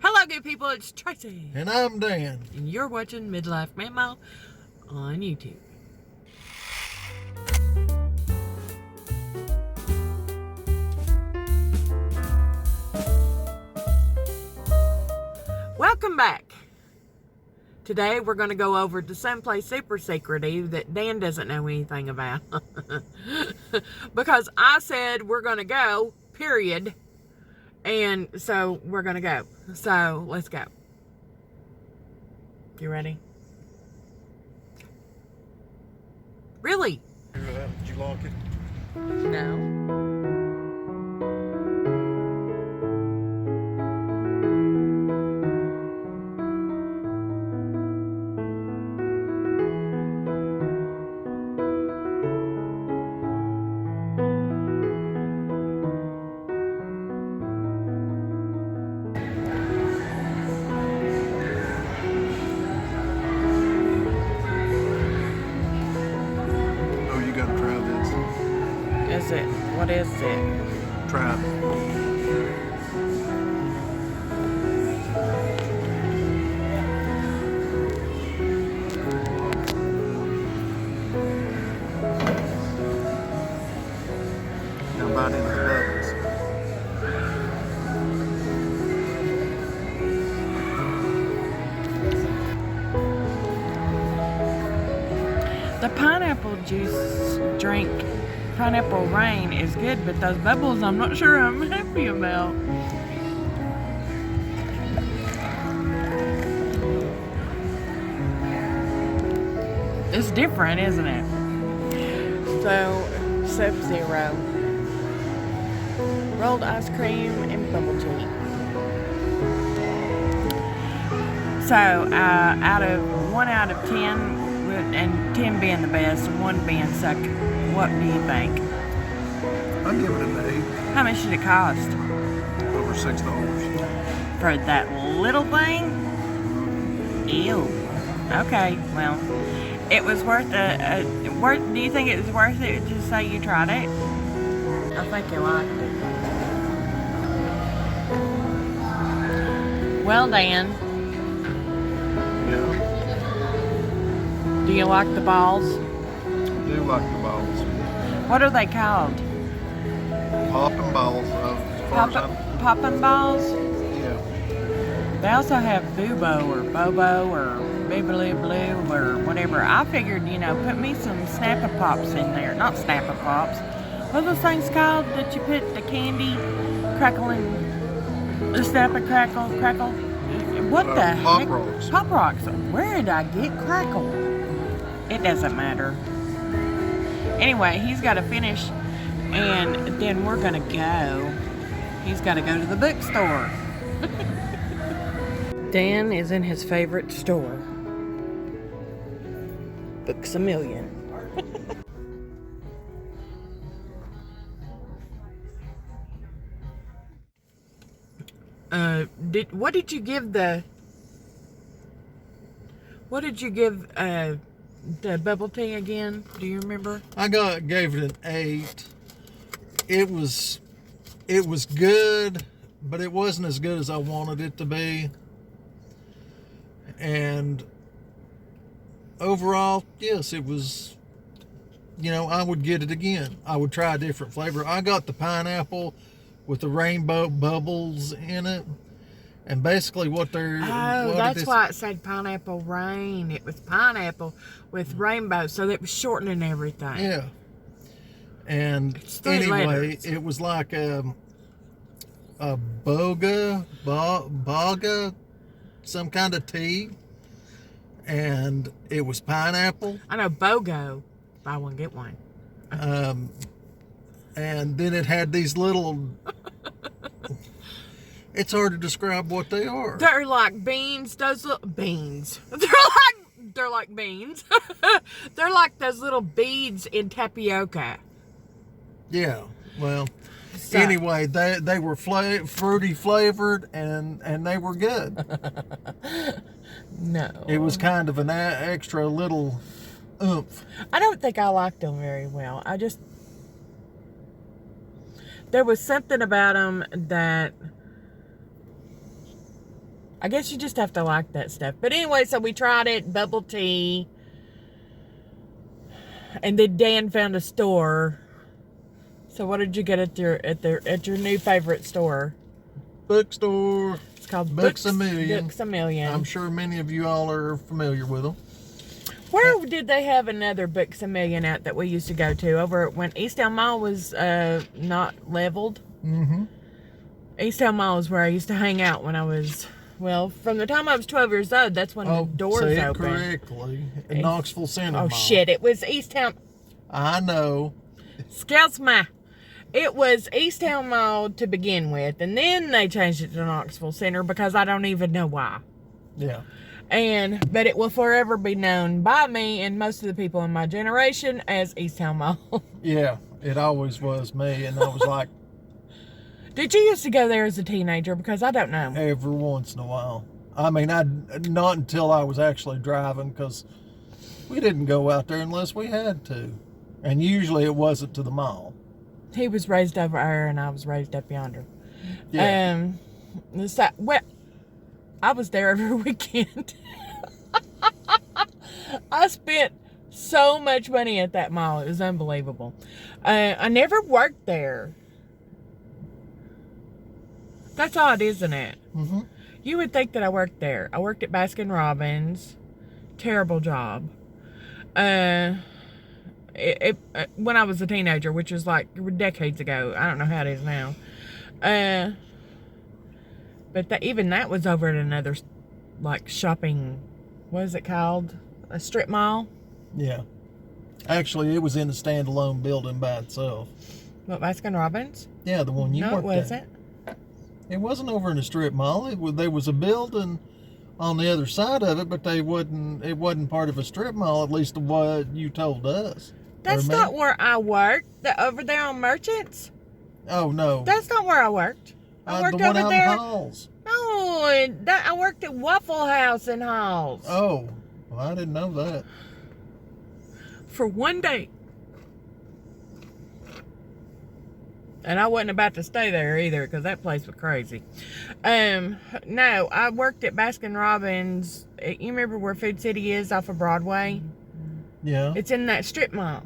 Hello, good people. It's Tracy. And I'm Dan. And you're watching MidLife Mamaw on YouTube. Welcome back. Today we're going to go over to someplace super secrety that Dan doesn't know anything about. Because I said we're going to go, period. And so we're going to go. So let's go. You ready? Really? Did you lock it? No. Is it? What is it? Try it. Now bite into the bubbles. The pineapple juice drink, pineapple rain, is good, but those bubbles I'm not sure I'm happy about. It's different, isn't it? So, Sub-Zero, rolled ice cream, and bubble tea. So, out of 10, and 10 being the best, and 1 being suck, what do you think? I'd give it an 8. How much did it cost? Over $6. For that little thing? Ew. Okay, well, it was worth do you think it was worth it to say you tried it? I think you liked it. Well, Dan. Yeah. Do you like the balls? I do like the balls. What are they called? Popping balls, as far as I'm... Poppin' balls? Yeah. They also have Boobo or Bobo or Bibbly Blue or whatever. I figured, put me some Snappa Pops in there. Not Snappa Pops. What are those things called that you put the candy crackle in? The Snappa Crackle? What the heck? Pop Rocks. Pop Rocks. Where did I get Crackle? It doesn't matter. Anyway, he's got to finish, and then we're going to go. He's got to go to the bookstore. Dan is in his favorite store. Books A Million. What did you give the bubble tea again? Do you remember? I gave it an 8. It was good, but it wasn't as good as I wanted it to be. And overall, yes, it was, I would get it again. I would try a different flavor. I got the pineapple with the rainbow bubbles in it. And basically that's why it said pineapple rain. It was pineapple with rainbow, so it was shortening everything. Yeah. And anyway, it was like a boga, some kind of tea. And it was pineapple. I know BOGO. Buy one, get one. And then it had these little... It's hard to describe what they are. They're like beans. Those little beans. They're like beans. They're like those little beads in tapioca. Yeah. Well, anyway, they were fruity flavored and they were good. No. It was kind of an extra little oomph. I don't think I liked them very well. There was something about them that I guess you just have to like that stuff. But anyway, so we tried it, bubble tea. And then Dan found a store. So what did you get at your new favorite store? Bookstore. It's called Books A Million. Books A Million. I'm sure many of you all are familiar with them. Where did they have another Books A Million at that we used to go to? Over when Easttown Mall was not leveled. Mm-hmm. Easttown Mall is where I used to hang out when I was, well, from the time I was 12 years old. That's when the doors say it opened. correctly. In Knoxville Center Oh Mall. shit! It was Easttown. I know. Scouts my. It was Easttown Mall to begin with, and then they changed it to Knoxville Center because I don't even know why. Yeah. But it will forever be known by me and most of the people in my generation as Easttown Mall. Yeah, it always was me, and I was like, Did you used to go there as a teenager? Because I don't know. every once in a while. I mean, not until I was actually driving, because we didn't go out there unless we had to. And usually it wasn't to the mall. He was raised over there and I was raised up yonder. Yeah. Well, I was there every weekend. I spent so much money at that mall. It was unbelievable. I never worked there. That's odd, isn't it? Mm-hmm. You would think that I worked there. I worked at Baskin Robbins. Terrible job. When I was a teenager, which was like decades ago. I don't know how it is now. But even that was over at another, like, shopping, what is it called? A strip mall? Yeah. Actually, it was in a standalone building by itself. What, Baskin Robbins? Yeah, the one you No, worked it wasn't. at. It wasn't over in a strip mall. There was a building on the other side of it, but it wasn't part of a strip mall, at least what you told us. That's not where I worked. Over there on Merchants? Oh, no. That's not where I worked. I worked the one over out there. in Halls. No, I worked at Waffle House in Halls. Oh, well, I didn't know that. For one day. And I wasn't about to stay there either because that place was crazy. No, I worked at Baskin Robbins. You remember where Food City is off of Broadway? Yeah. It's in that strip mall.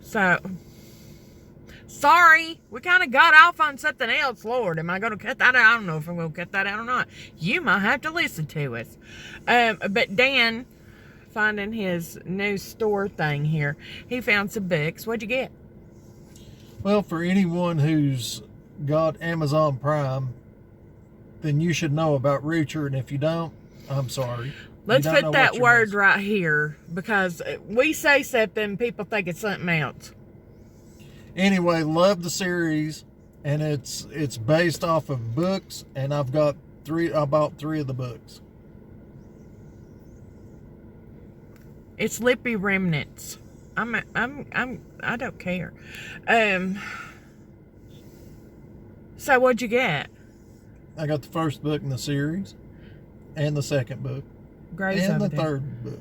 So, sorry, we kind of got off on something else. Lord, am I going to cut that out? I don't know if I'm going to cut that out or not. You might have to listen to us. But Dan, finding his new store thing here, he found some books. What'd you get? Well, for anyone who's got Amazon Prime, then you should know about Reacher, and if you don't, I'm sorry. Let's put that word right here, because we say something, people think it's something else. Anyway, love the series, and it's based off of books, and I bought 3 of the books. It's Lippy Remnants. I don't care. So what'd you get? I got the first book in the series, and the second book, and the third book.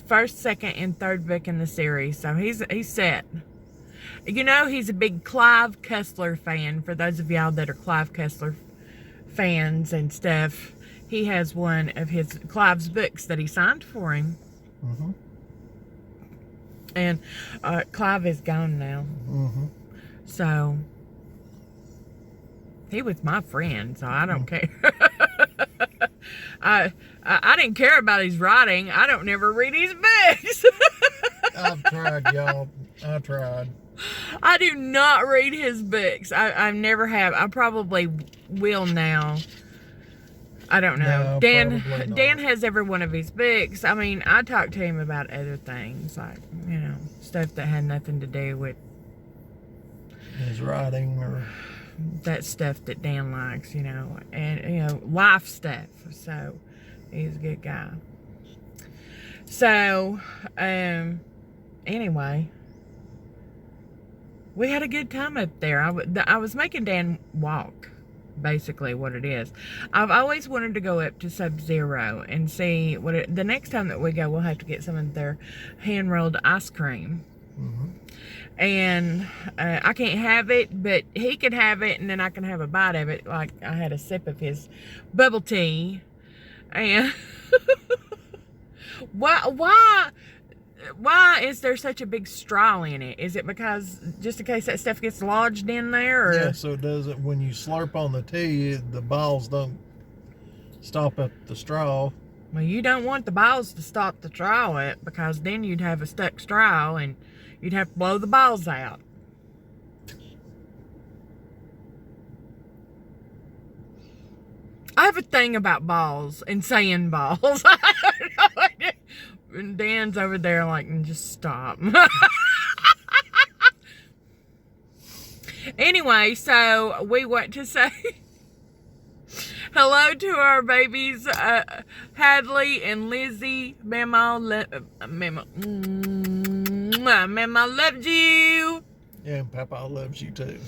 First, second, and third book in the series. So he's set. You know, he's a big Clive Cussler fan. For those of y'all that are Clive Cussler fans and stuff, he has one of Clive's books that he signed for him. Mm-hmm. And Clive is gone now. Mm-hmm. So he was my friend, so I don't care. I didn't care about his writing. I don't never read his books. I've tried, y'all. I tried. I do not read his books. I never have. I probably will now. I don't know. No, Dan has every one of his books. I mean, I talked to him about other things, like, you know, stuff that had nothing to do with his writing or that stuff that Dan likes, you know, and, you know, life stuff. So he's a good guy. So, anyway, we had a good time up there. I was making Dan walk. Basically what it is. I've always wanted to go up to Sub-Zero and see the next time that we go, we'll have to get some of their hand-rolled ice cream. Mm-hmm. And I can't have it, but he can have it, and then I can have a bite of it. Like I had a sip of his bubble tea, and why is there such a big straw in it? Is it because just in case that stuff gets lodged in there? Or? Yeah, so it doesn't. When you slurp on the tea, the balls don't stop at the straw. Well, you don't want the balls to stop the straw at, because then you'd have a stuck straw and you'd have to blow the balls out. I have a thing about balls and saying balls. And Dan's over there like, just stop. Anyway, so we want to say hello to our babies, Hadley and Lizzie. Mamaw loves you. Yeah, and Papa loves you too.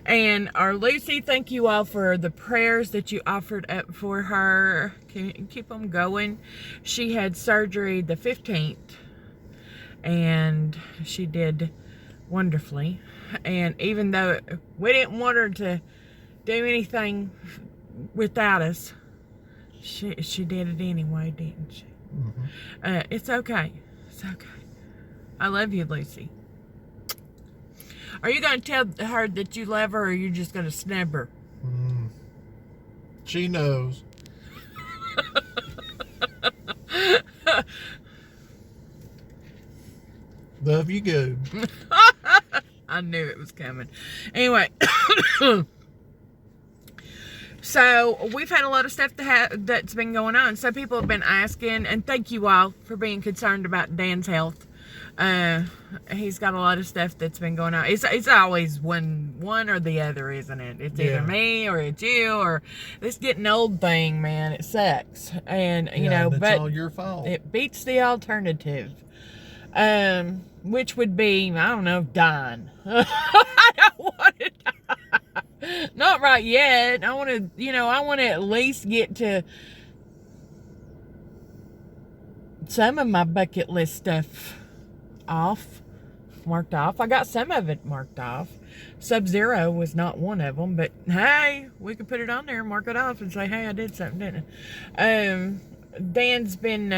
And our Lucy, thank you all for the prayers that you offered up for her. Can you keep them going? She had surgery the 15th, and she did wonderfully. And even though we didn't want her to do anything without us, she did it anyway, didn't she? Mm-hmm. It's okay. It's okay. I love you, Lucy. Are you going to tell her that you love her, or are you just going to snub her? She knows. Love you good. I knew it was coming. Anyway, so we've had a lot of stuff that's been going on. So people have been asking, and thank you all for being concerned about Dan's health. He's got a lot of stuff that's been going on. It's always one or the other, isn't it? It's either me or it's you, or this getting old thing, man. It sucks. And you know, it's but all your fault. it beats the alternative. Which would be, I don't know, dying. I don't want to die. Not right yet. I want to at least get to some of my bucket list stuff marked off. I got some of it marked off. Sub-Zero was not one of them, but hey, we could put it on there, mark it off, and say, hey, I did something, didn't I? Dan's been,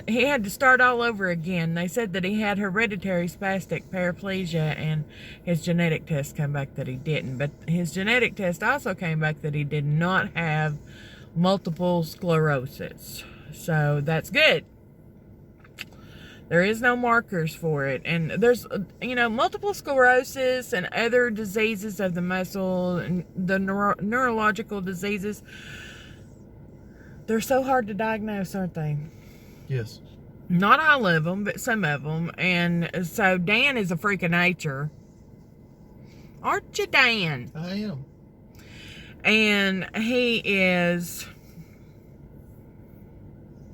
he had to start all over again. They said that he had hereditary spastic paraplegia, and his genetic test came back that he didn't. But his genetic test also came back that he did not have multiple sclerosis. So that's good. There is no markers for it. And there's, multiple sclerosis and other diseases of the muscle and the neurological diseases. They're so hard to diagnose, aren't they? Yes. Not all of them, but some of them. And so Dan is a freak of nature. Aren't you, Dan? I am. And he is...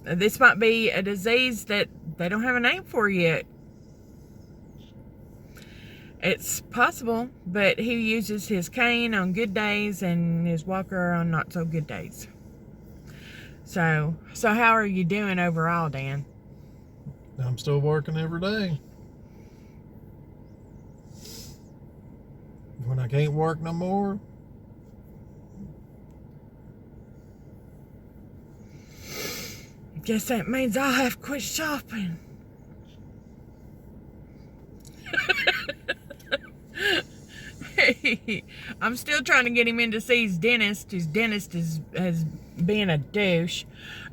This might be a disease that they don't have a name for yet. It's possible, but he uses his cane on good days and his walker on not so good days. So how are you doing overall, Dan? I'm still working every day. When I can't work no more, guess that means I'll have to quit shopping. I'm still trying to get him in to see his dentist. His dentist has been a douche.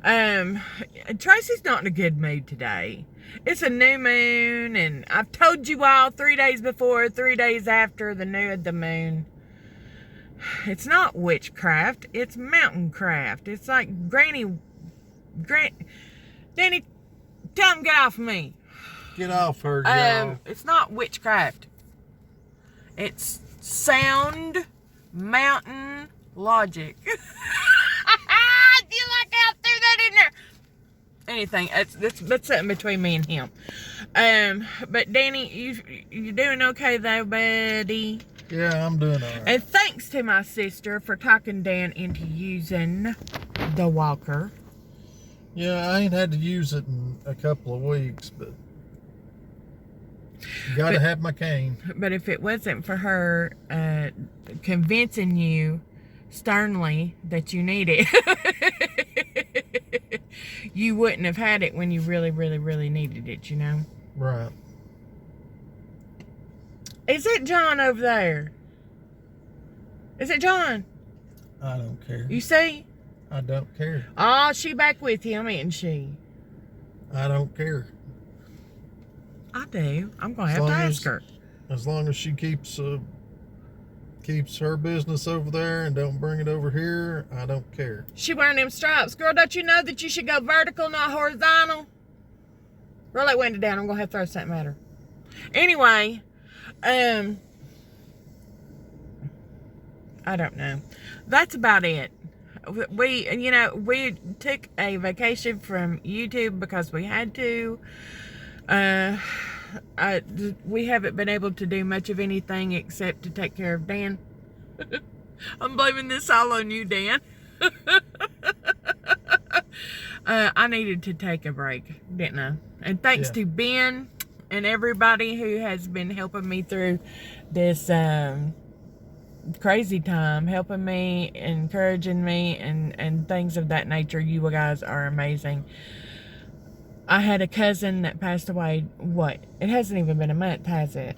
Tracy's not in a good mood today. It's a new moon, and I've told you all 3 days before, 3 days after the moon. It's not witchcraft. It's mountain craft. It's like Danny, tell him get off me. get off her, Joe. It's not witchcraft. It's sound mountain logic. Do you like how I threw that in there? Anything. That's something between me and him. But Danny, you doing okay though, buddy? Yeah, I'm doing all right. And thanks to my sister for talking Dan into using the walker. Yeah, I ain't had to use it in a couple of weeks, but Gotta have my cane. But if it wasn't for her convincing you sternly that you need it, you wouldn't have had it when you really, really, really needed it, you know? Right. Is it John over there? Is it John? I don't care. You see? I don't care. Oh, she back with him, isn't she? I don't care. I do. I'm going to have to ask her. As long as she keeps her business over there and don't bring it over here, I don't care. She wearing them stripes. Girl, don't you know that you should go vertical, not horizontal? Roll that window down. I'm going to have to throw something at her. Anyway, I don't know. That's about it. We took a vacation from YouTube because we had to. We haven't been able to do much of anything except to take care of Dan. I'm blaming this all on you, Dan. I needed to take a break, didn't I? And thanks to Ben and everybody who has been helping me through this crazy time, helping me, encouraging me, and things of that nature. You guys are amazing. I had a cousin that passed away. It hasn't even been a month, has it?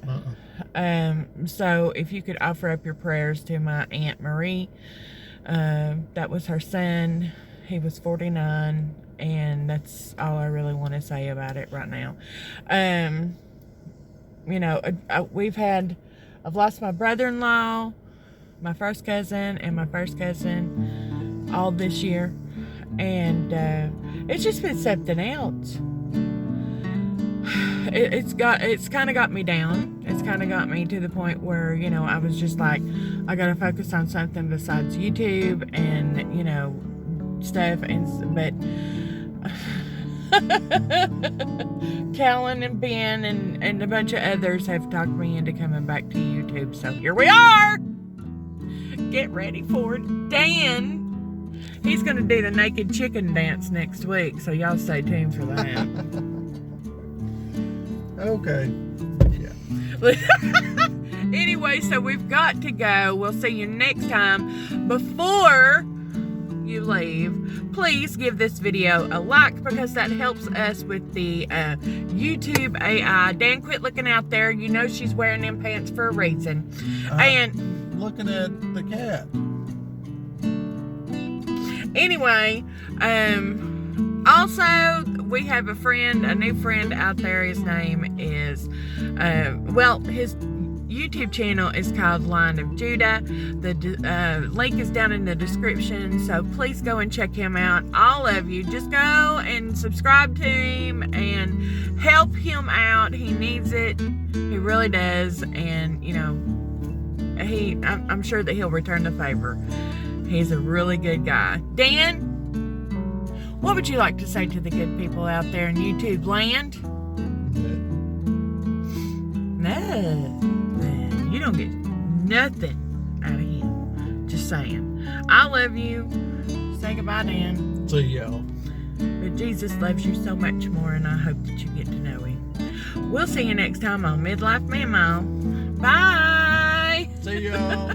So if you could offer up your prayers to my Aunt Marie. That was her son. He was 49, and that's all I really want to say about it right now. I've lost my brother-in-law, my first cousin, and my first cousin all this year. And it's just been something else. It's kind of got me down. It's kind of got me to the point where, I was just like, I got to focus on something besides YouTube and, stuff. But Callan and Ben and a bunch of others have talked me into coming back to YouTube. So here we are. Get ready for it. Dan. He's going to do the naked chicken dance next week, so y'all stay tuned for that. Okay. Yeah. Anyway, so we've got to go. We'll see you next time. Before you leave, please give this video a like because that helps us with the YouTube AI. Dan, quit looking out there. You know she's wearing them pants for a reason. And looking at the cat. Anyway, also, we have a new friend out there. His name is, his YouTube channel is called Line of Juda. The link is down in the description, so please go and check him out. All of you, just go and subscribe to him and help him out. He needs it. He really does. And, I'm sure that he'll return the favor. He's a really good guy. Dan, what would you like to say to the good people out there in YouTube land? No, you don't get nothing out of him. Just saying. I love you. Say goodbye, Dan. See y'all. But Jesus loves you so much more, and I hope that you get to know him. We'll see you next time on MidLife Mamaw. Bye. See y'all.